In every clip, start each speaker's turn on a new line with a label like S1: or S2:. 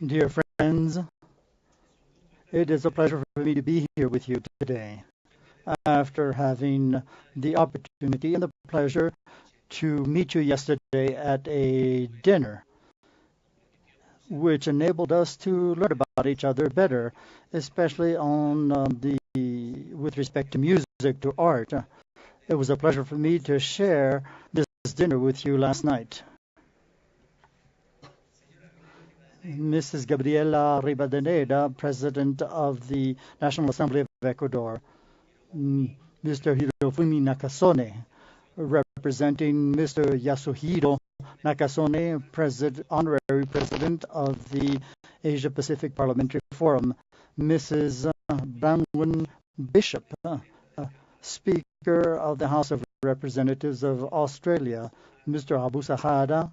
S1: Dear friends, it is a pleasure for me to be here with you today after having the opportunity and the pleasure to meet you yesterday at a dinner, which enabled us to learn about each other better, especially on the with respect to music, to art. It was a pleasure for me to share this dinner with you last night. Mrs. Gabriela Ribadeneda, President of the National Assembly of Ecuador, Mr. Hirofumi Nakasone, representing Mr. Yasuhiro Nakasone, Honorary President of the Asia Pacific Parliamentary Forum, Mrs. Branwen Bishop, Speaker of the House of Representatives of Australia, Mr. Abu Sahada,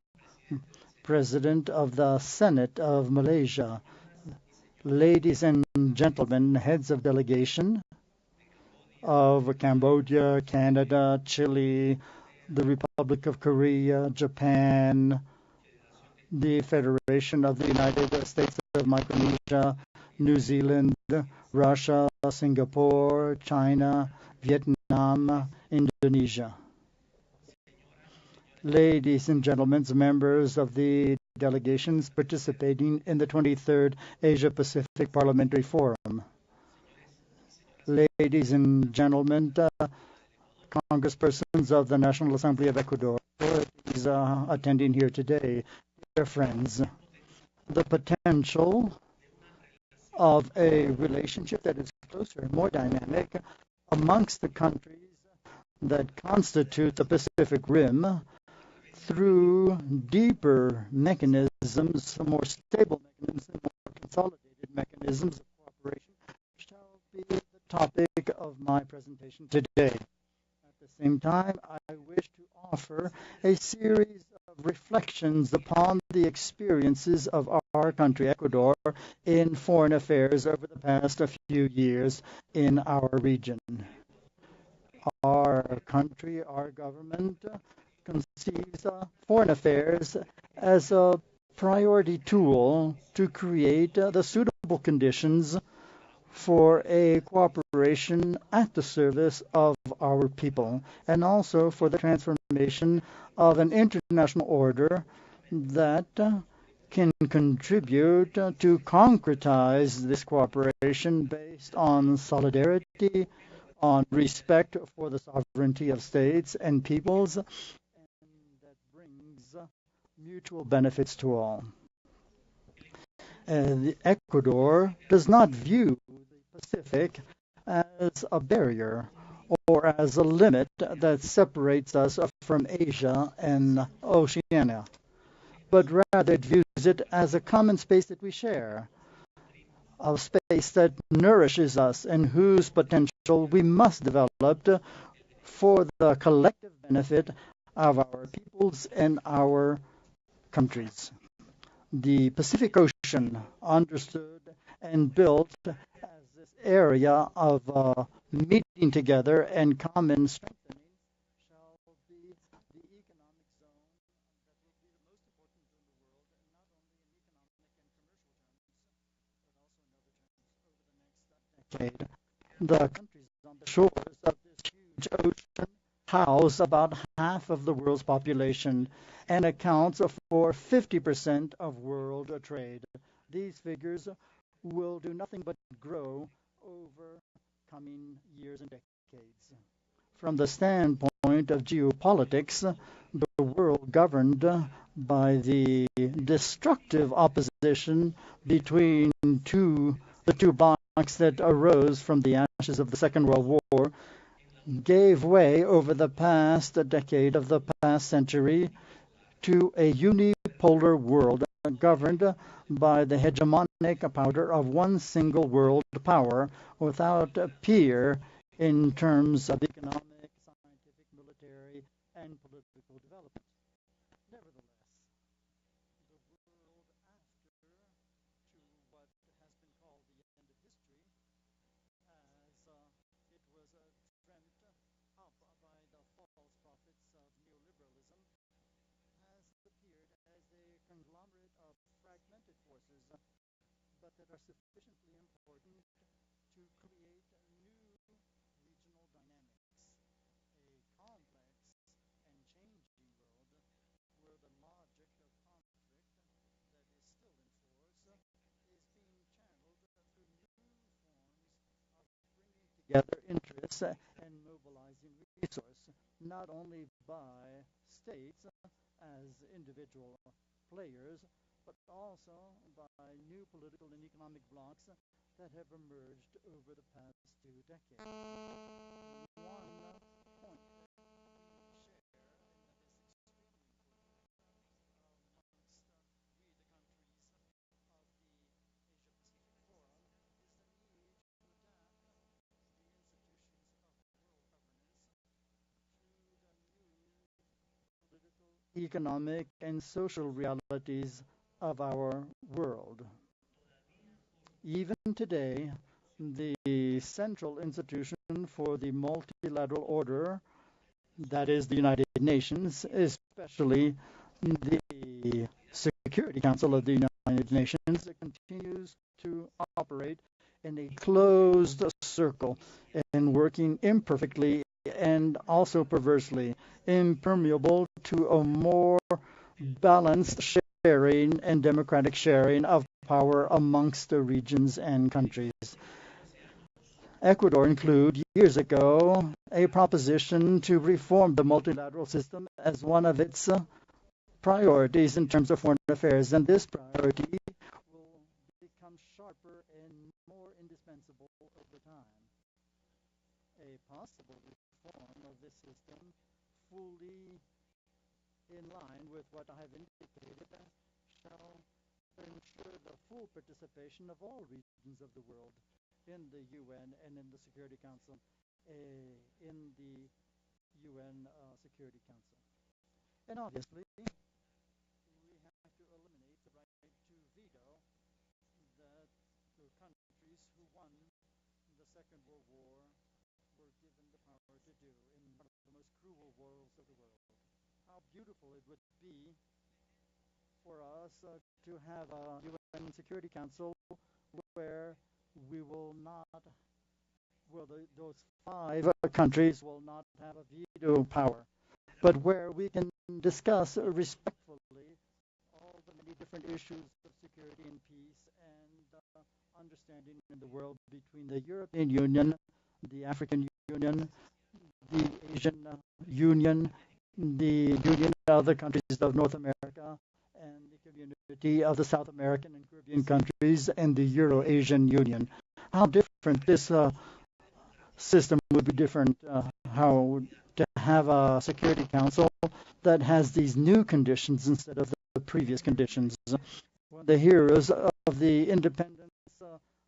S1: President of the Senate of Malaysia, ladies and gentlemen, heads of delegation of Cambodia, Canada, Chile, the Republic of Korea, Japan, the Federation of the United States of Micronesia, New Zealand, Russia, Singapore, China, Vietnam, Indonesia. Ladies and gentlemen, members of the delegations participating in the 23rd Asia Pacific Parliamentary Forum. Ladies and gentlemen, congresspersons of the National Assembly of Ecuador, is attending here today. Dear friends, the potential of a relationship that is closer and more dynamic amongst the countries that constitute the Pacific Rim through deeper mechanisms, more stable mechanisms, and more consolidated mechanisms of cooperation shall be the topic of my presentation today. At the same time, I wish to offer a series of reflections upon the experiences of our country, Ecuador, in foreign affairs over the past few years in our region. Our country, our government, conceives foreign affairs as a priority tool to create the suitable conditions for a cooperation at the service of our people, and also for the transformation of an international order that can contribute to concretize this cooperation based on solidarity, on respect for the sovereignty of states and peoples, and that brings mutual benefits to all. Ecuador does not view the Pacific as a barrier or as a limit that separates us from Asia and Oceania, but rather it views it as a common space that we share, a space that nourishes us and whose potential we must develop for the collective benefit of our peoples and our countries. The Pacific Ocean, understood and built as this area of meeting together and common strengthening, shall be the economic zone that will be the most important zone in the world, and not only in economic and commercial terms, but also in other terms over the next decade. The countries on the shores of this huge ocean house about half of the world's population and accounts for 50% of world trade. These figures will do nothing but grow over coming years and decades. From the standpoint of geopolitics, the world governed by the destructive opposition between the two blocks that arose from the ashes of the Second World War gave way over the past decade of the past century to a unipolar world governed by the hegemonic power of one single world power without peer in terms of economic, scientific, military, and political development. Nevertheless, the world after to what has been called the end of history, as it was dreamt up by the false prophets of neoliberalism, has appeared as a conglomerate of fragmented forces but that are sufficiently important to create new regional dynamics, a complex and changing world where the logic of conflict that is still in force is being channeled through new forms of bringing together interests and mobilizing resource, not only by states as individual players, but also by new political and economic blocs that have emerged over the past 2 decades. One point that we share, and that is extremely important amongst we, the countries of the Asia-Pacific Forum, is the need to adapt the institutions of world governance to the new political, economic, and social realities of our world. Even today, the central institution for the multilateral order, that is the United Nations, especially the Security Council of the United Nations, continues to operate in a closed circle and working imperfectly and also perversely, impermeable to a more balanced sharing and democratic sharing of power amongst the regions and countries. Ecuador included years ago a proposition to reform the multilateral system as one of its priorities in terms of foreign affairs, and this priority will become sharper and more indispensable over time. A possible reform of this system, fully in line with what I have indicated, shall ensure the full participation of all regions of the world in the UN and in the Security Council, in the UN Security Council. And obviously, we have to eliminate the right to veto that the countries who won the Second World War were given the power to do in one of the most cruel wars of the world. How beautiful it would be for us to have a UN Security Council where we will not, well, those five countries will not have a veto power, but where we can discuss respectfully all the many different issues of security and peace and understanding in the world between the European Union, the African Union, the Asian Union, the Union of the countries of North America, and the community of the South American and Caribbean countries, and the Euro-Asian Union. How different this system would be different, how to have a Security Council that has these new conditions instead of the previous conditions. When the heroes of the independence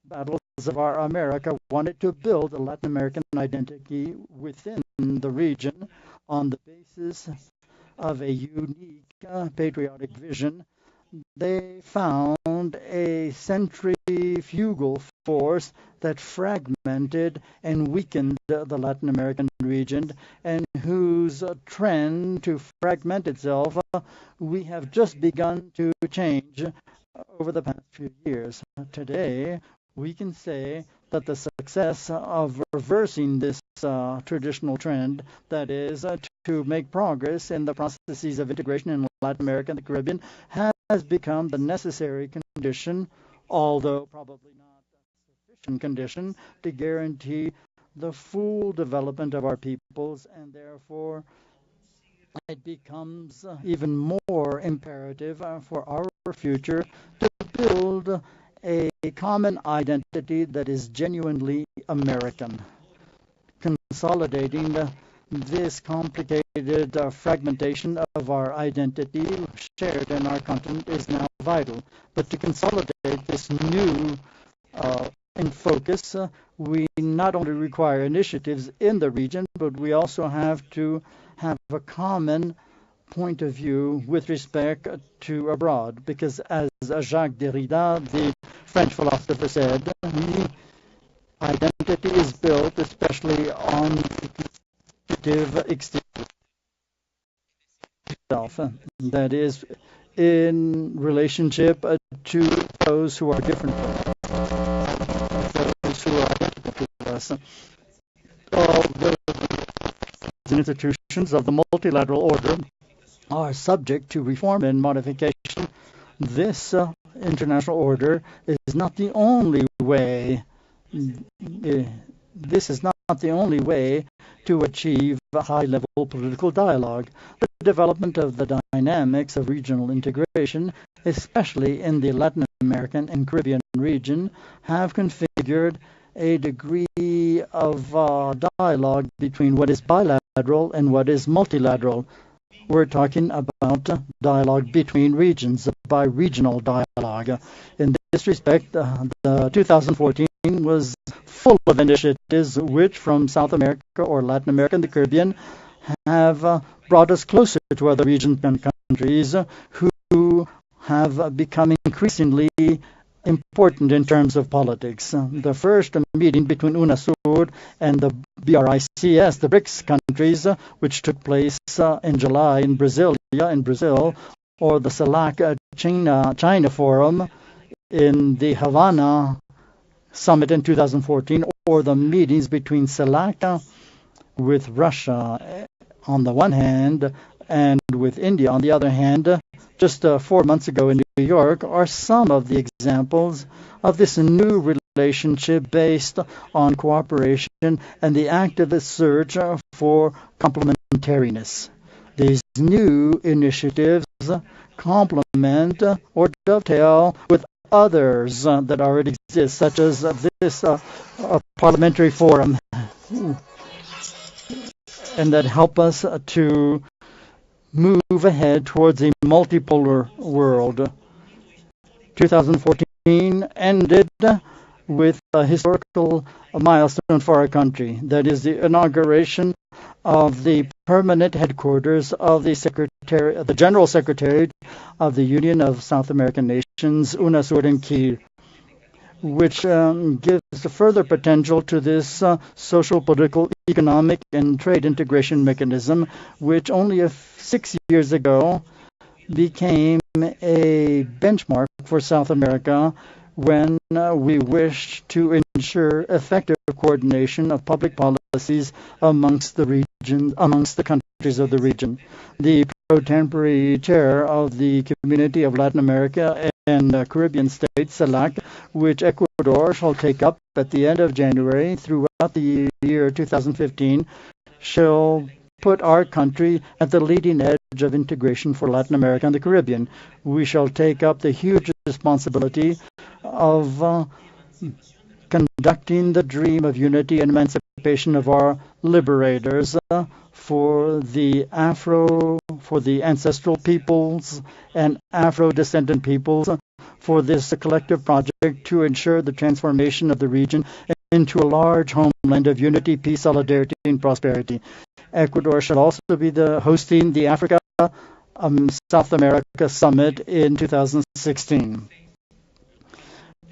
S1: battles of our America wanted to build a Latin American identity within the region on the basis of a unique patriotic vision, they found a centrifugal force that fragmented and weakened the Latin American region, and whose trend to fragment itself we have just begun to change over the past few years. Today, we can say that the success of reversing this traditional trend, that is, to make progress in the processes of integration in Latin America and the Caribbean, has become the necessary condition, although probably not a sufficient condition, to guarantee the full development of our peoples, and therefore it becomes even more imperative for our future to build a common identity that is genuinely American. Consolidating this complicated fragmentation of our identity shared in our continent is now vital. But to consolidate this new in focus, we not only require initiatives in the region, but we also have to have a common point of view with respect to abroad. Because as Jacques Derrida, the French philosopher, said, the identity is built especially on the constitutive exterior itself, that is, in relationship to those who are different from us, those who are identical to us. All the institutions of the multilateral order are subject to reform and modification. This international order is not the only way. This is not the only way to achieve a high-level political dialogue. The development of the dynamics of regional integration, especially in the Latin American and Caribbean region, have configured a degree of dialogue between what is bilateral and what is multilateral. We're talking about dialogue between regions, bi-regional dialogue. In this respect, the 2014 was full of initiatives which, from South America or Latin America and the Caribbean, have brought us closer to other regions and countries who have become increasingly important in terms of politics. The first meeting between UNASUR and the BRICS, the BRICS countries, which took place in July in Brazil, or the CELAC China Forum in the Havana Summit in 2014, or the meetings between CELAC with Russia on the one hand and with India on the other hand, just 4 months ago in New York, are some of the examples of this new relationship based on cooperation and the activist search for complementariness. These new initiatives complement or dovetail with others that already exist, such as this parliamentary forum, and that help us to move ahead towards a multipolar world. 2014 ended with a historical milestone for our country. That is the inauguration of the permanent headquarters of the General Secretariat of the Union of South American Nations, UNASUR in Kiev, which gives further potential to this social, political, economic, and trade integration mechanism, which only 6 years ago became a benchmark for South America when we wished to ensure effective coordination of public policies amongst the countries of the region. The pro-tempore chair of the Community of Latin America and Caribbean States, CELAC, which Ecuador shall take up at the end of January throughout the year 2015, shall put our country at the leading edge of integration for Latin America and the Caribbean. We shall take up the huge responsibility of conducting the dream of unity and emancipation of our liberators for the ancestral peoples and Afro-descendant peoples, for this collective project to ensure the transformation of the region into a large homeland of unity, peace, solidarity, and prosperity. Ecuador shall also be hosting the Africa South America Summit in 2016,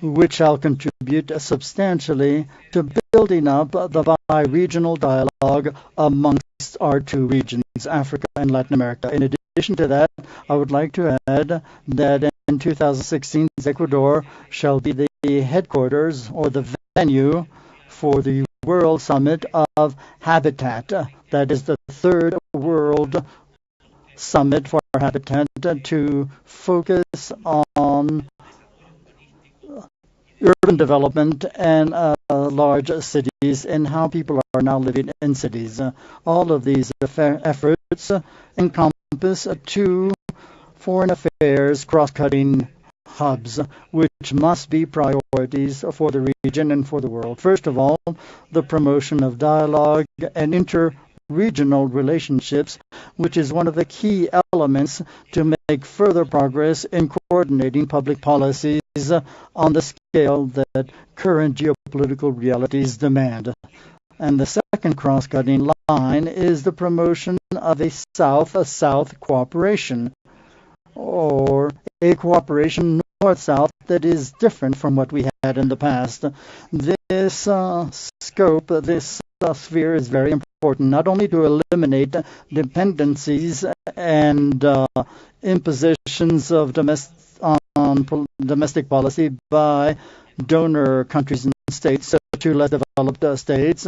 S1: which shall contribute substantially to building up the bi-regional dialogue amongst our two regions, Africa and Latin America. In addition to that, I would like to add that in 2016, Ecuador shall be the headquarters or the venue for the World Summit of Habitat. That is the third World Summit for Habitat to focus on urban development and large cities and how people are now living in cities. All of these efforts encompass two foreign affairs cross-cutting hubs, which must be priorities for the region and for the world. First of all, the promotion of dialogue and inter-regional relationships, which is one of the key elements to make further progress in coordinating public policies on the scale that current geopolitical realities demand. And the second cross-cutting line is the promotion of a South-South cooperation, or a cooperation North-South that is different from what we had in the past. This scope, this sphere is very important, not only to eliminate dependencies and impositions of on domestic policy by donor countries and states, so to less developed states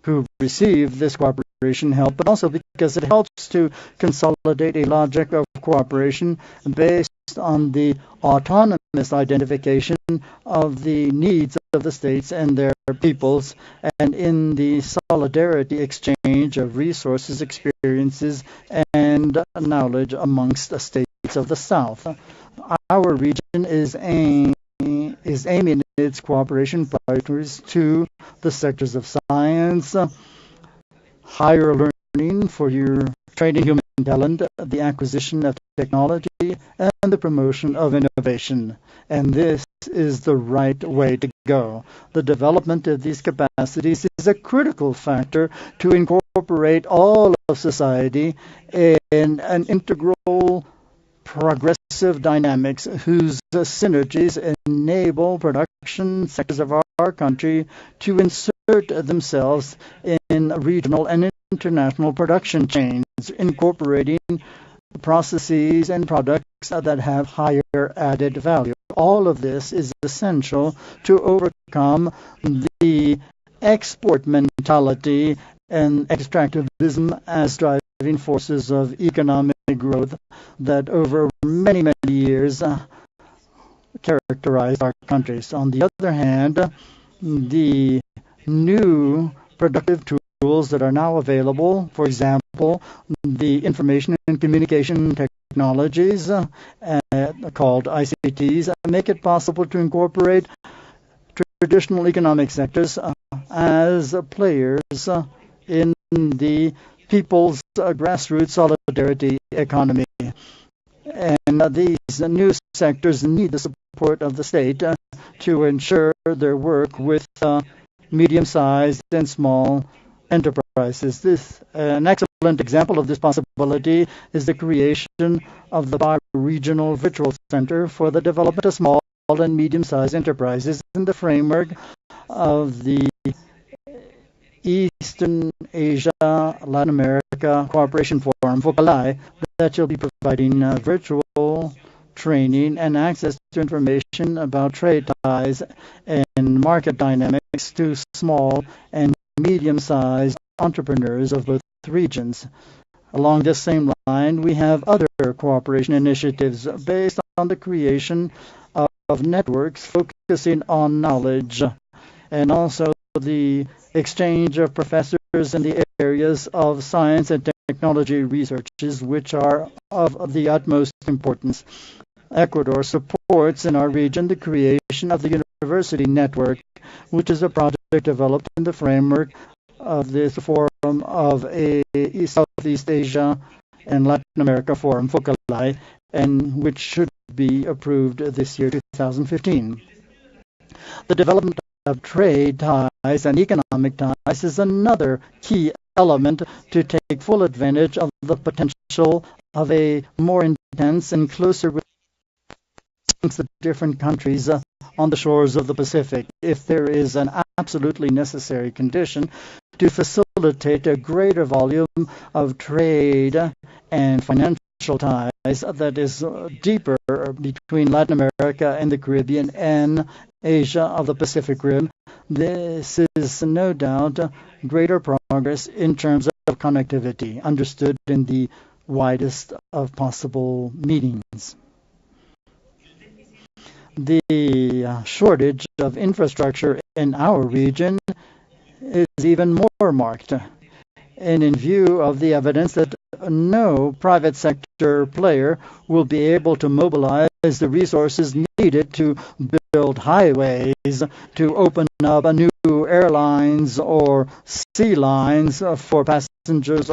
S1: who receive this cooperation help, but also because it helps to consolidate a logic of cooperation based on the autonomous identification of the needs of the states and their peoples, and in the solidarity exchange of resources, experiences, and knowledge amongst the states of the South. Our region is aiming its cooperation priorities to the sectors of science, higher learning for your training human talent, the acquisition of technology, and the promotion of innovation. And this is the right way to go. The development of these capacities is a critical factor to incorporate all of society in an integral progressive dynamics whose synergies enable production sectors of our country to insert themselves in regional and international production chains, incorporating processes and products that have higher added value. All of this is essential to overcome the export mentality and extractivism as driving forces of economic growth that over many, many years characterized our countries. On the other hand, the new productive tools that are now available, for example, the information and communication technologies called ICTs, make it possible to incorporate traditional economic sectors as players in the people's grassroots solidarity economy. And these new sectors need the support of the state to ensure their work with medium-sized and small enterprises. An excellent example of this possibility is the creation of the bi-regional virtual center for the development of small and medium-sized enterprises in the framework of the Eastern Asia, Latin America Cooperation Forum, FOCALAI, that will be providing virtual training and access to information about trade ties and market dynamics to small and medium-sized entrepreneurs of both regions. Along this same line, we have other cooperation initiatives based on the creation of networks focusing on knowledge, and also the exchange of professors in the areas of science and technology researches, which are of the utmost importance. Ecuador supports in our region the creation of the university network, which is a project developed in the framework of this Forum of a Southeast Asia and Latin America Forum, FOCALAI, and which should be approved this year, 2015. The development of trade ties and economic ties is another key element to take full advantage of the potential of a more intense and closer relationship amongst the different countries on the shores of the Pacific, if there is an absolutely necessary condition to facilitate a greater volume of trade and financial ties that is deeper between Latin America and the Caribbean and Asia of the Pacific Rim. This is no doubt greater progress in terms of connectivity, understood in the widest of possible meanings. The shortage of infrastructure in our region is even more marked, and in view of the evidence that no private sector player will be able to mobilize the resources needed to build highways, to open up new airlines or sea lines for passengers,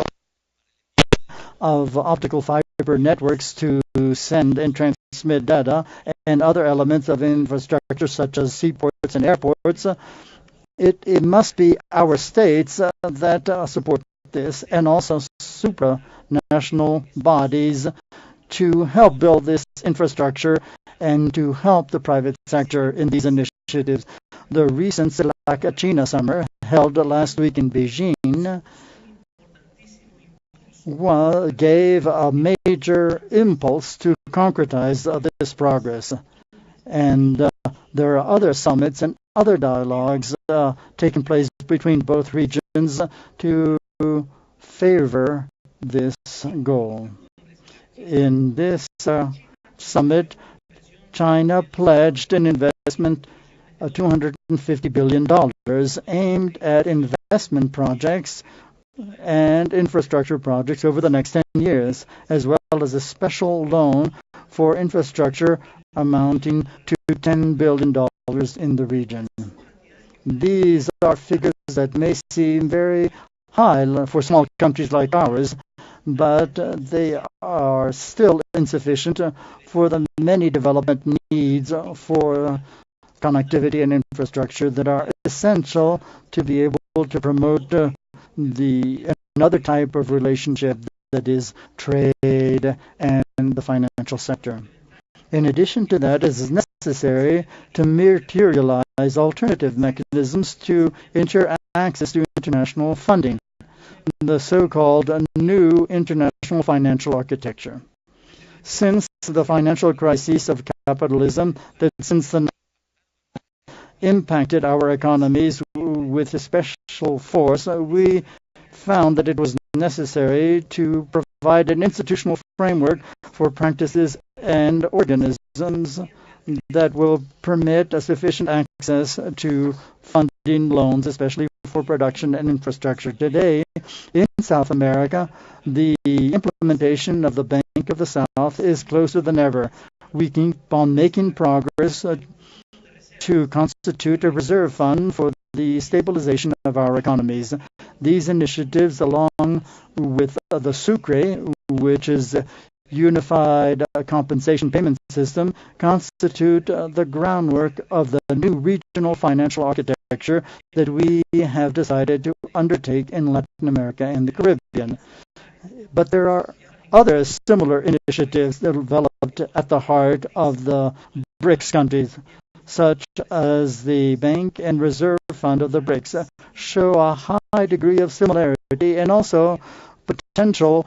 S1: of optical fiber networks to send and transmit data, and other elements of infrastructure such as seaports and airports. It must be our states that support this, and also supranational bodies to help build this infrastructure and to help the private sector in these initiatives. The recent CELAC China Summer, held last week in Beijing, gave a major impulse to concretize this progress. And there are other summits and other dialogues taking place between both regions to favor this goal. In this summit, China pledged an investment of $250 billion aimed at investment projects and infrastructure projects over the next 10 years, as well as a special loan for infrastructure amounting to $10 billion in the region. These are figures that may seem very high for small countries like ours, but they are still insufficient for the many development needs for connectivity and infrastructure that are essential to be able to promote another type of relationship, that is trade and the financial sector. In addition to that, it is necessary to materialize alternative mechanisms to ensure access to international funding, the so-called new international financial architecture. Since the financial crisis of capitalism that since the impacted our economies with special force, we found that it was necessary to provide an institutional framework for practices and organisms that will permit a sufficient access to funding loans, especially for production and infrastructure. Today, in South America, the implementation of the Bank of the South is closer than ever. We keep on making progress to constitute a reserve fund for the stabilization of our economies. These initiatives, along with the Sucre, which is unified compensation payment system, constitute the groundwork of the new regional financial architecture that we have decided to undertake in Latin America and the Caribbean. But there are other similar initiatives that developed at the heart of the BRICS countries, such as the Bank and Reserve Fund of the BRICS, show a high degree of similarity and also potential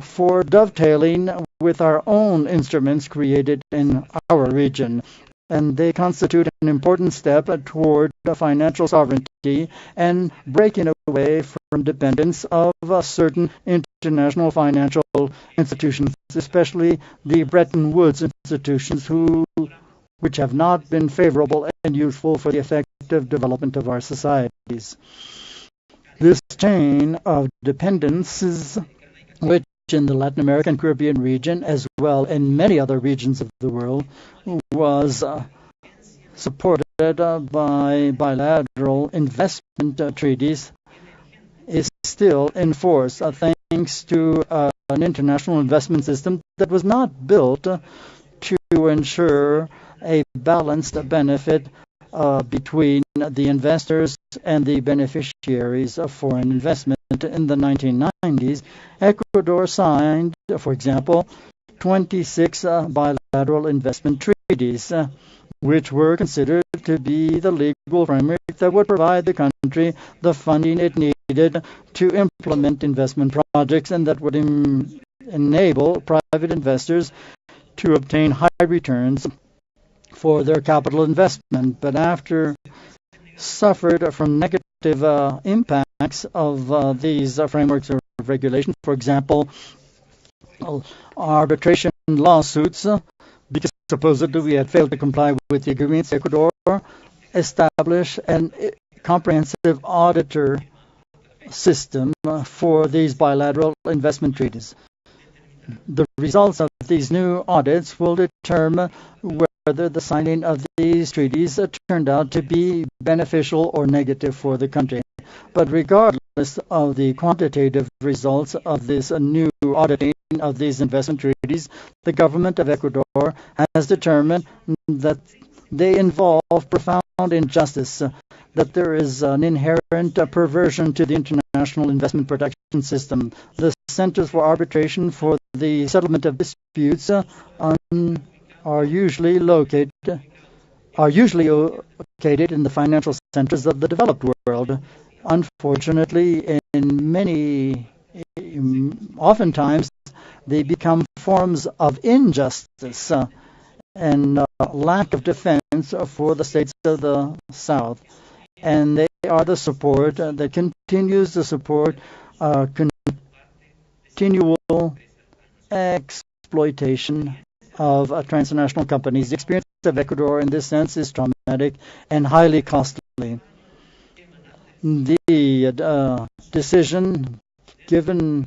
S1: for dovetailing with our own instruments created in our region. And they constitute an important step toward financial sovereignty and breaking away from dependence of certain international financial institutions, especially the Bretton Woods institutions, which have not been favorable and useful for the effective development of our societies. This chain of dependences, which in the Latin American Caribbean region, as well in many other regions of the world, was supported by bilateral investment treaties, is still in force, thanks to an international investment system that was not built to ensure a balanced benefit between the investors and the beneficiaries of foreign investment. In the 1990s, Ecuador signed, for example, 26 bilateral investment treaties, which were considered to be the legal framework that would provide the country the funding it needed to implement investment projects and that would enable private investors to obtain high returns for their capital investment. But after suffered from negative impacts of these frameworks of regulation, for example, arbitration lawsuits, because supposedly we had failed to comply with the agreements, Ecuador established a comprehensive auditor system for these bilateral investment treaties. The results of these new audits will determine whether the signing of these treaties turned out to be beneficial or negative for the country. But regardless of the quantitative results of this new auditing of these investment treaties, the government of Ecuador has determined that they involve profound injustice, that there is an inherent perversion to the international investment protection system. The centers for arbitration for the settlement of disputes are usually located in the financial centers of the developed world. Unfortunately, oftentimes they become forms of injustice, and lack of defense for the states of the South. And they are the support that continues to support continual exploitation of transnational companies. The experience of Ecuador in this sense is traumatic and highly costly. The decision given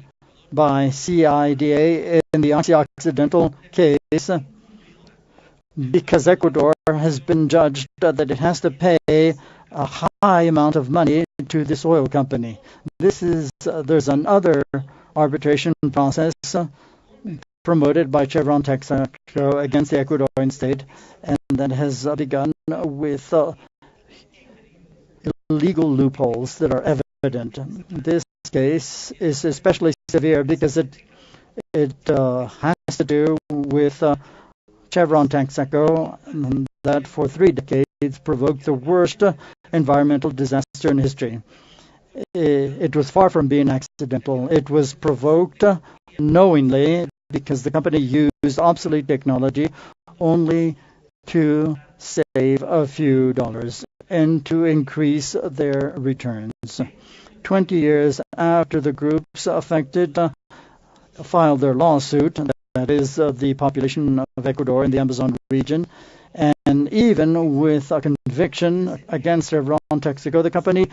S1: by CIDA in the Occidental case, because Ecuador has been judged that it has to pay a high amount of money to this oil company. There's another arbitration process promoted by Chevron Texaco against the Ecuadorian state, and that has begun with illegal loopholes that are evident. This case is especially severe because it has to do with Chevron Texaco that for 3 decades provoked the worst environmental disaster in history. It was far from being accidental. It was provoked knowingly because the company used obsolete technology only to save a few dollars and to increase their returns. 20 years after the groups affected filed their lawsuit, that is the population of Ecuador in the Amazon region, and even with a conviction against Chevron Texaco, the company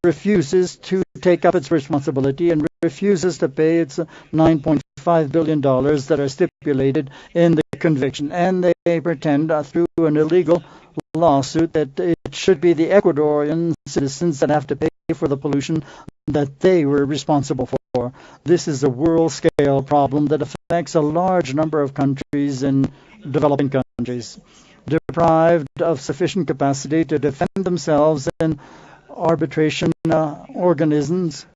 S1: refuses to take up its responsibility and refuses to pay its $9.5 billion that are stipulated in the conviction. And they pretend through an illegal lawsuit that it should be the Ecuadorian citizens that have to pay for the pollution that they were responsible for. This is a world-scale problem that affects a large number of countries in developing countries. Deprived of sufficient capacity to defend themselves in arbitration organisms,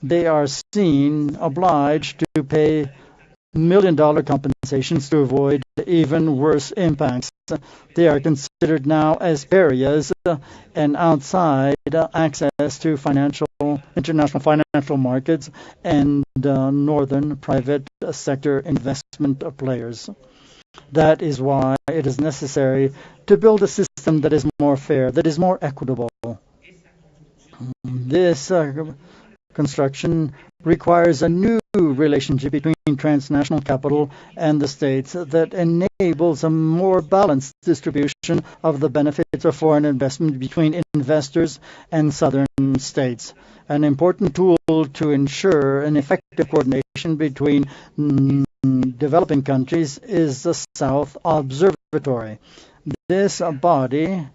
S1: they are seen obliged to pay million-dollar compensations to avoid even worse impacts. They are considered now as parias and outside access to international financial markets and northern private sector investment players. That is why it is necessary to build a system that is more fair, that is more equitable. This construction requires a new relationship between transnational capital and the states that enables a more balanced distribution of the benefits of foreign investment between investors and southern states. An important tool to ensure an effective coordination between developing countries is the South Observatory. This body,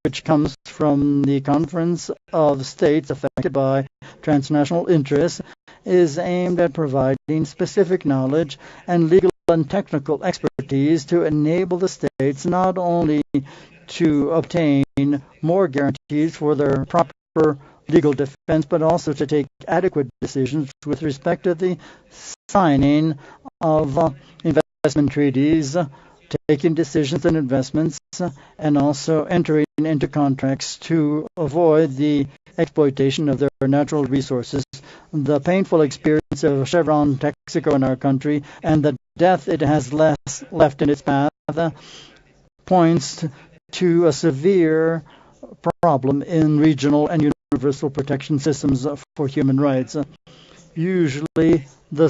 S1: which comes from the Conference of States affected by transnational interests, is aimed at providing specific knowledge and legal and technical expertise to enable the states not only to obtain more guarantees for their proper legal defense, but also to take adequate decisions with respect to the signing of investment treaties, taking decisions on investments, and also entering into contracts to avoid the exploitation of their natural resources. The painful experience of Chevron Texaco in our country and the death it has left in its path points to a severe problem in regional and universal protection systems for human rights. Usually, the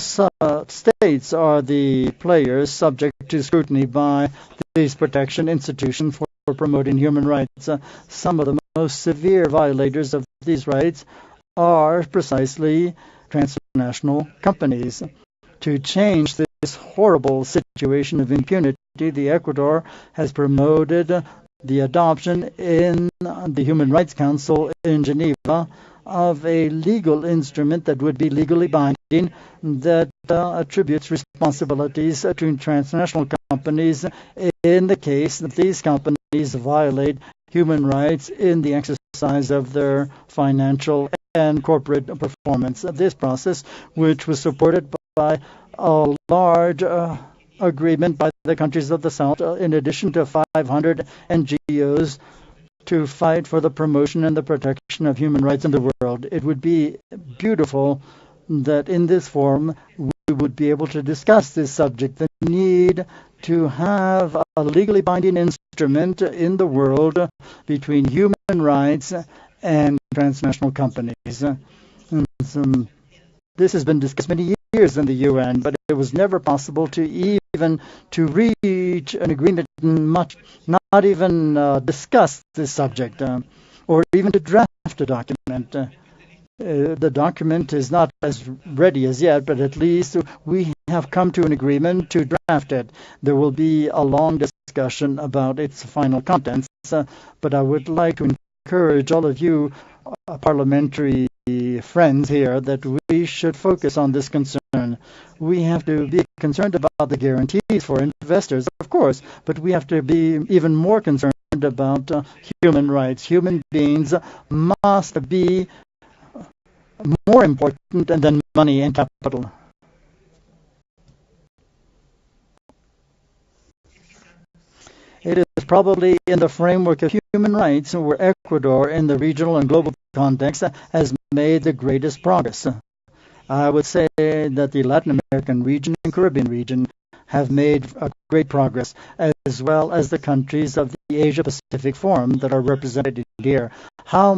S1: states are the players subject to scrutiny by these protection institutions for promoting human rights. Some of the most severe violators of these rights are precisely transnational companies. To change this horrible situation of impunity, the Ecuador has promoted the adoption in the Human Rights Council in Geneva of a legal instrument that would be legally binding that attributes responsibilities to transnational companies in the case that these companies violate human rights in the exercise of their financial and corporate performance. This process, which was supported by a large agreement by the countries of the South, in addition to 500 NGOs, to fight for the promotion and the protection of human rights in the world. It would be beautiful that in this forum we would be able to discuss this subject, the need to have a legally binding instrument in the world between human rights and transnational companies. And this has been discussed many years in the UN, but it was never possible to even to reach an agreement, much not even discuss this subject, or even to draft a document. The document is not as ready as yet, but at least we have come to an agreement to draft it. There will be a long discussion about its final contents, but I would like to encourage all of you parliamentary friends here that we should focus on this concern. We have to be concerned about the guarantees for investors, of course, but we have to be even more concerned about human rights. Human beings must be more important than money and capital. It is probably in the framework of human rights where Ecuador, in the regional and global context, has made the greatest progress. I would say that the Latin American region and Caribbean region have made great progress, as well as the countries of the Asia-Pacific Forum that are represented here. How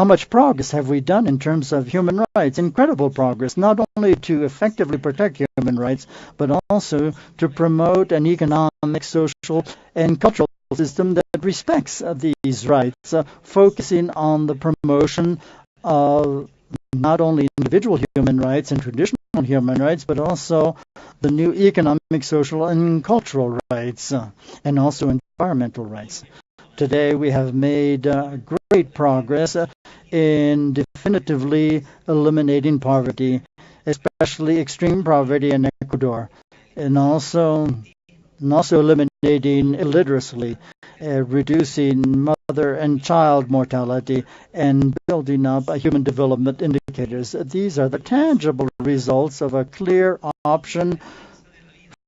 S1: much progress have we done in terms of human rights? Incredible progress, not only to effectively protect human rights, but also to promote an economic, social, and cultural system that respects these rights, focusing on the promotion of not only individual human rights and traditional human rights, but also the new economic, social, and cultural rights, and also environmental rights. Today we have made great progress in definitively eliminating poverty, especially extreme poverty in Ecuador, and also eliminating illiteracy, reducing mother and child mortality, and building up human development indicators. These are the tangible results of a clear option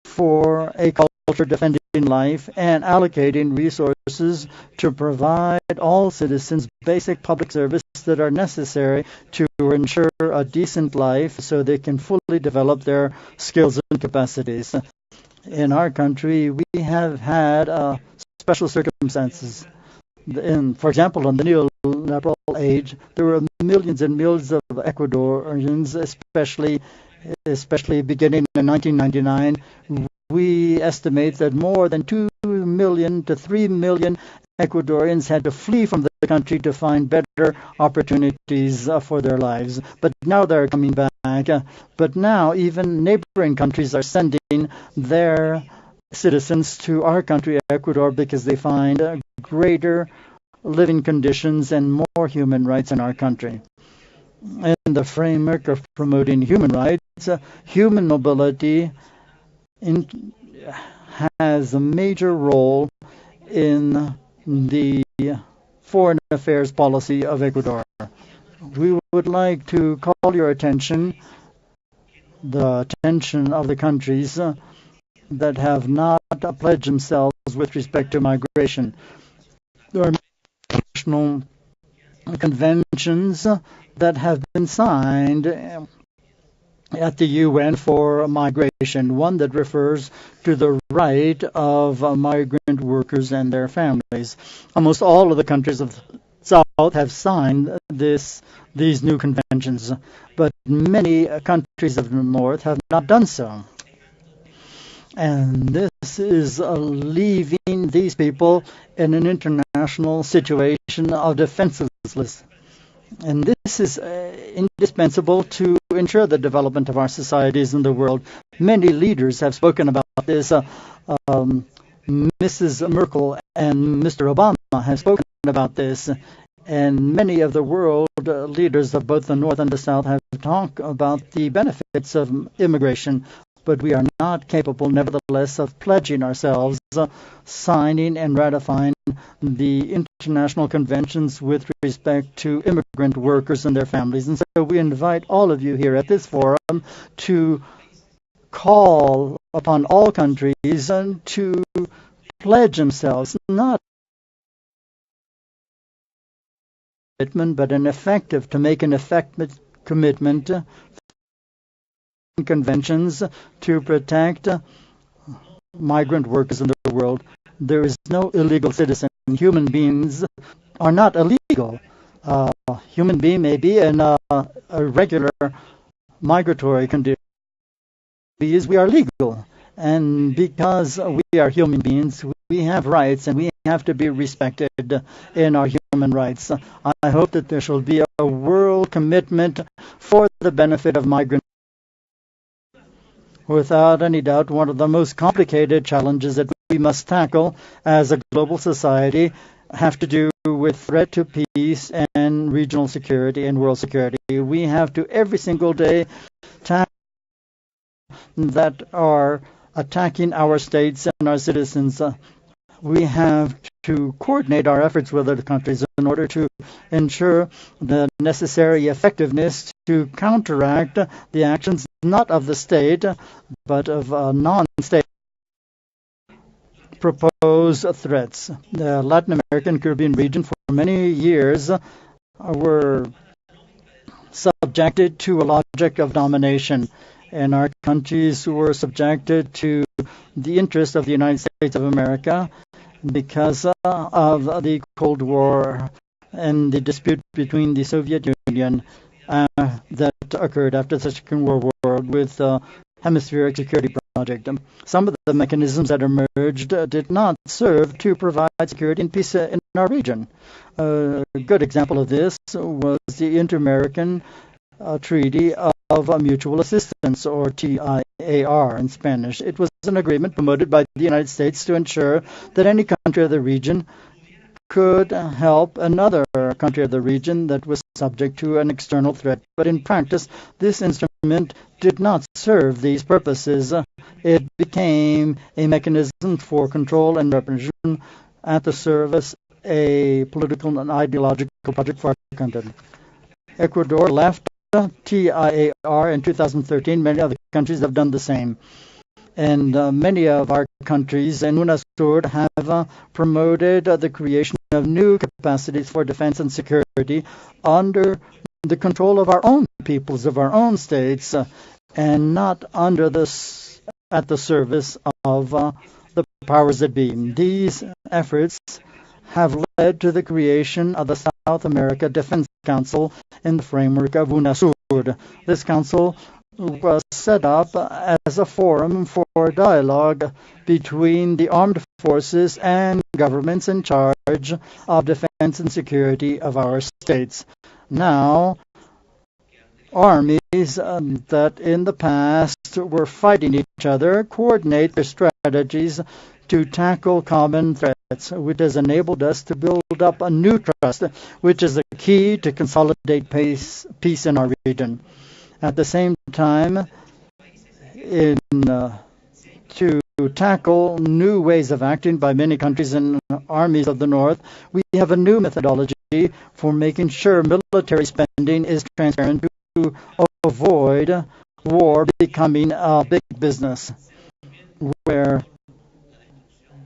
S1: for a culture defending life and allocating resources to provide all citizens basic public services that are necessary to ensure a decent life so they can fully develop their skills and capacities. In our country, we have had special circumstances. For example, in the neoliberal age, there were millions and millions of Ecuadorians, especially beginning in 1999. We estimate that more than 2 million to 3 million Ecuadorians had to flee from the country to find better opportunities for their lives. But now they're coming back. But now even neighboring countries are sending their citizens to our country, Ecuador, because they find greater living conditions and more human rights in our country. In the framework of promoting human rights, human mobility has a major role in the foreign affairs policy of Ecuador. We would like to call your attention, the attention of the countries that have not pledged themselves with respect to migration. There are international conventions that have been signed at the UN for migration, one that refers to the right of migrant workers and their families. Almost all of the countries of the South have signed these new conventions, but many countries of the North have not done so. And this is leaving these people in an international situation of defenselessness. And this is indispensable to ensure the development of our societies in the world. Many leaders have spoken about this. Mrs. Merkel and Mr. Obama have spoken about this. And many of the world leaders of both the North and the South have talked about the benefits of immigration. But we are not capable, nevertheless, of pledging ourselves, signing and ratifying the international conventions with respect to immigrant workers and their families. And so we invite all of you here at this forum to call upon all countries to pledge themselves, not commitment, but to make an effective commitment conventions to protect migrant workers in the world. There is no illegal citizen. Human beings are not illegal. Human being may be in a regular migratory condition. We are legal. And because we are human beings, we have rights and we have to be respected in our human rights. I hope that there shall be a world commitment for the benefit of migrants. Without any doubt, one of the most complicated challenges that we must tackle as a global society have to do with threat to peace and regional security and world security. We have to every single day tackle that are attacking our states and our citizens. We have to coordinate our efforts with other countries in order to ensure the necessary effectiveness to counteract the actions not of the state but of non-state proposed threats. The Latin American Caribbean region for many years were subjected to a logic of domination, and our countries were subjected to the interest of the United States of America because of the Cold War and the dispute between the Soviet Union that occurred after the Second World War with the Hemispheric Security Project. Some of the mechanisms that emerged did not serve to provide security and peace in our region. A good example of this was the Inter-American Treaty of Mutual Assistance, or TIAR in Spanish. It was an agreement promoted by the United States to ensure that any country of the region could help another country of the region that was subject to an external threat. But in practice, this instrument did not serve these purposes. It became a mechanism for control and repression at the service a political and ideological project for our country. Ecuador left TIAR in 2013. Many other countries have done the same. And many of our countries in UNASUR have promoted the creation of new capacities for defense and security under the control of our own peoples, of our own states, and not under at the service of the powers that be. These efforts have led to the creation of the South America Defense Council in the framework of UNASUR. This council was set up as a forum for dialogue between the armed forces and governments in charge of defense and security of our states. Now, armies that in the past were fighting each other coordinate their strategies to tackle common threats, which has enabled us to build up a new trust, which is the key to consolidate peace in our region. At the same time, to tackle new ways of acting by many countries and armies of the North, we have a new methodology for making sure military spending is transparent to avoid war becoming a big business,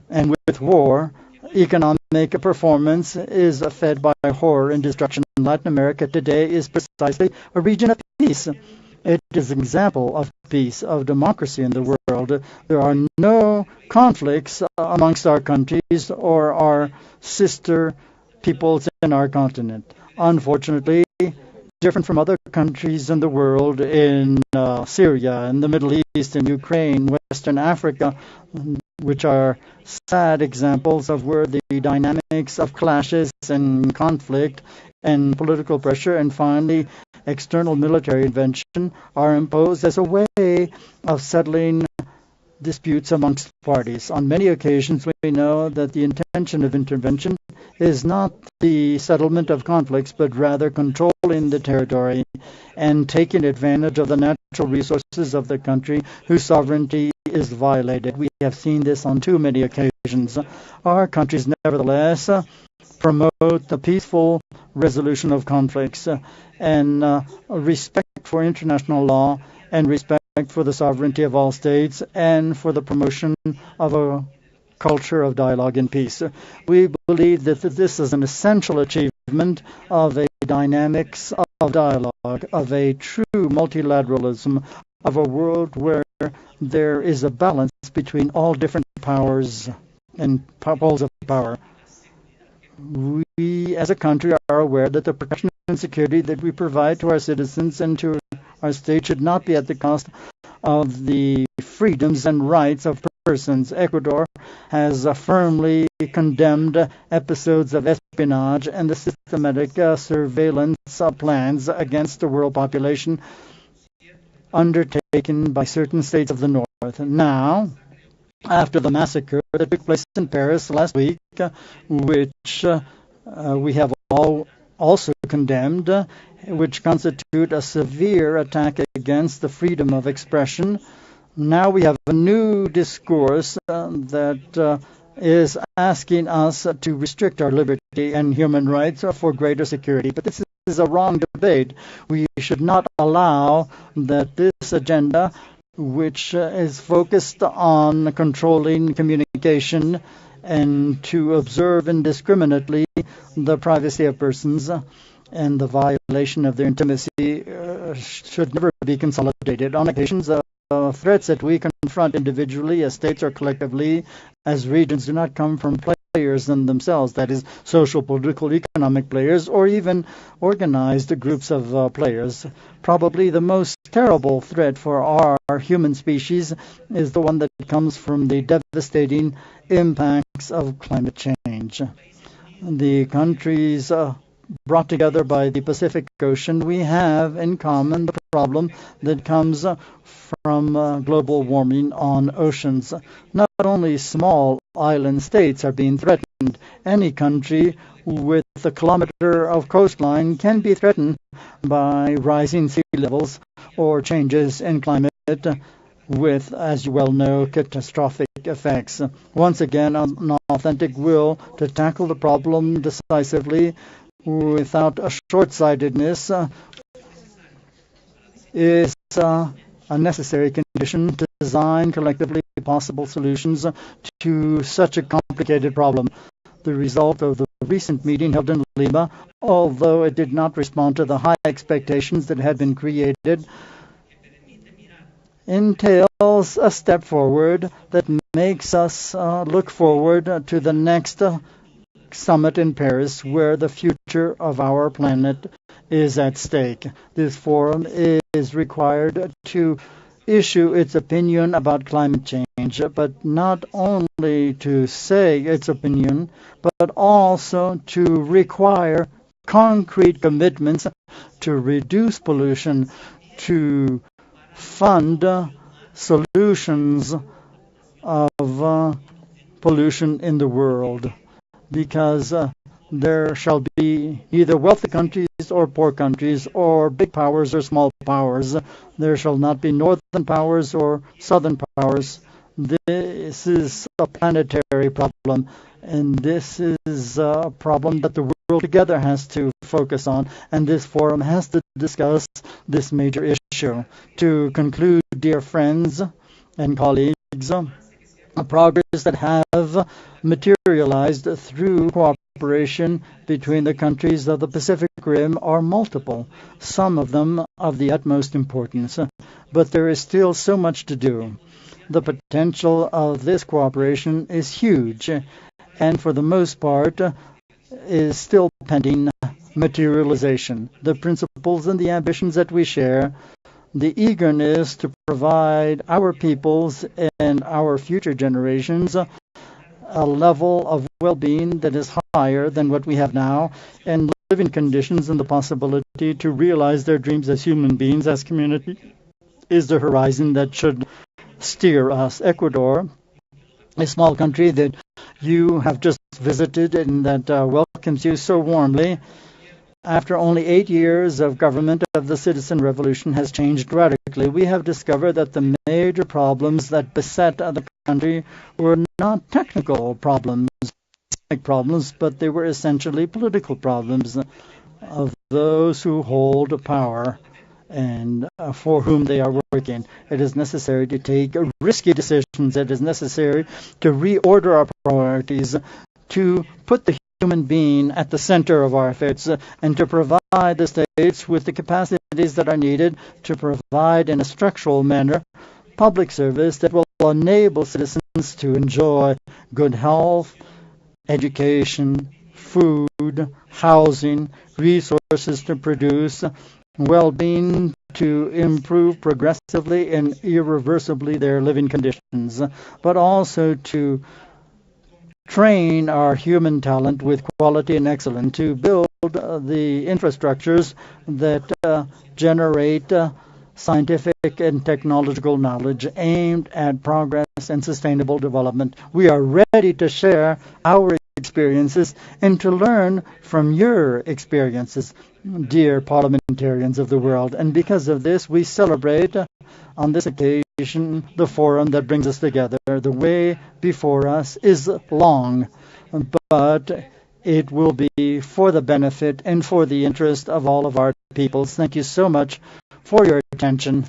S1: and with war, economic performance is fed by horror and destruction. Latin America today is precisely a region of peace. It is an example of peace, of democracy in the world. There are no conflicts amongst our countries or our sister peoples in our continent. Unfortunately, different from other countries in the world, in Syria, in the Middle East, in Ukraine, Western Africa, which are sad examples of where the dynamics of clashes and conflict and political pressure and finally external military intervention are imposed as a way of settling disputes amongst parties. On many occasions, we know that the intention of intervention is not the settlement of conflicts, but rather controlling the territory and taking advantage of the natural resources of the country whose sovereignty is violated. We have seen this on too many occasions. Our countries, nevertheless, promote the peaceful resolution of conflicts and respect for international law and respect for the sovereignty of all states and for the promotion of a culture of dialogue and peace. We believe that this is an essential achievement of a dynamics of dialogue, of a true multilateralism, of a world where there is a balance between all different powers and poles of power. We, as a country, are aware that the protection and security that we provide to our citizens and to our state should not be at the cost of the freedoms and rights of persons. Ecuador has firmly condemned episodes of espionage and the systematic surveillance plans against the world population undertaken by certain states of the North. Now, after the massacre that took place in Paris last week, which we have all also condemned, which constitute a severe attack against the freedom of expression. Now we have a new discourse that is asking us to restrict our liberty and human rights for greater security. But this is a wrong debate. We should not allow that this agenda, which is focused on controlling communication and to observe indiscriminately the privacy of persons and the violation of their intimacy, should never be consolidated. On occasions, threats that we confront individually, as states or collectively, as regions, do not come from players in themselves, that is, social, political, economic players, or even organized groups of players. Probably the most terrible threat for our human species is the one that comes from the devastating impacts of climate change. The countries brought together by the Pacific Ocean, we have in common the problem that comes from global warming on oceans. Not only small island states are being threatened. Any country with a kilometer of coastline can be threatened by rising sea levels or changes in climate with, as you well know, catastrophic effects. Once again, an authentic will to tackle the problem decisively without a short-sightedness is a necessary condition to design collectively possible solutions to such a complicated problem. The result of the recent meeting held in Lima, although it did not respond to the high expectations that had been created, entails a step forward that makes us look forward to the next summit in Paris, where the future of our planet is at stake. This forum is required to issue its opinion about climate change, but not only to say its opinion, but also to require concrete commitments to reduce pollution, to fund solutions of pollution in the world, because there shall be either wealthy countries or poor countries, or big powers or small powers. There shall not be northern powers or southern powers. This is a planetary problem, and this is a problem that the world together has to focus on, and this forum has to discuss this major issue. To conclude, dear friends and colleagues, progress that have materialized through cooperation between the countries of the Pacific Rim are multiple, some of them of the utmost importance, but there is still so much to do. The potential of this cooperation is huge, and for the most part is still pending materialization. The principles and the ambitions that we share, the eagerness to provide our peoples and our future generations a level of well-being that is higher than what we have now, and living conditions and the possibility to realize their dreams as human beings, as community, is the horizon that should steer us. Ecuador, a small country that you have just visited and that welcomes you so warmly, after only 8 years of government of the citizen revolution, has changed radically. We have discovered that the major problems that beset the country were not technical problems, but they were essentially political problems of those who hold power and for whom they are working. It is necessary to take risky decisions. It is necessary to reorder our priorities, to put the human being at the center of our efforts, and to provide the states with the capacities that are needed to provide in a structural manner public service that will enable citizens to enjoy good health, education, food, housing, resources to produce, well-being to improve progressively and irreversibly their living conditions, but also to train our human talent with quality and excellence to build the infrastructures that generate scientific and technological knowledge aimed at progress and sustainable development. We are ready to share our experiences and to learn from your experiences, dear parliamentarians of the world. And because of this, we celebrate on this occasion the forum that brings us together. The way before us is long, but it will be for the benefit and for the interest of all of our peoples. Thank you so much for your attention.